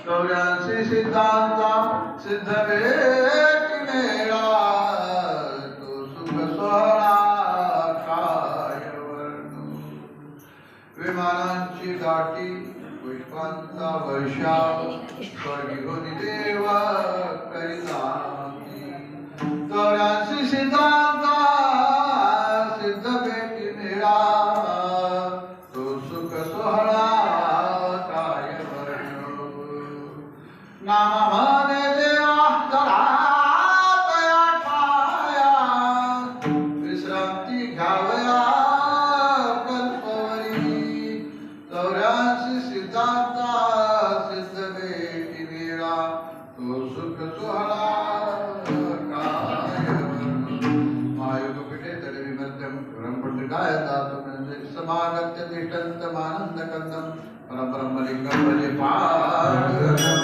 चौऱ्याऐंशी सिद्धांचा सिद्ध भेटी मेळा तो सुख सोहळा काय वर्णू विमानांची दाटी पुष्पांचा वर्षाव स्वर्गीहोनी देव करिता चौऱ्याऐंशी सिद्धांचा सिद्ध भेटी मेळा तो सुख सोहळा काय वर्णू नामाने देवा तया ठाया विश्रांती घ्यावया कल्पवरी चौऱ्याऐंशी सिद्धांचा सिद्ध भेटी मेळा तो सुख सोहळा काय महायोग पिठे तडे विमर्दम ब्रह्मपंडिताय समागत्य तिष्ठन्तमानन्दकन्दं परब्रह्मलिङ्गं भजे पाद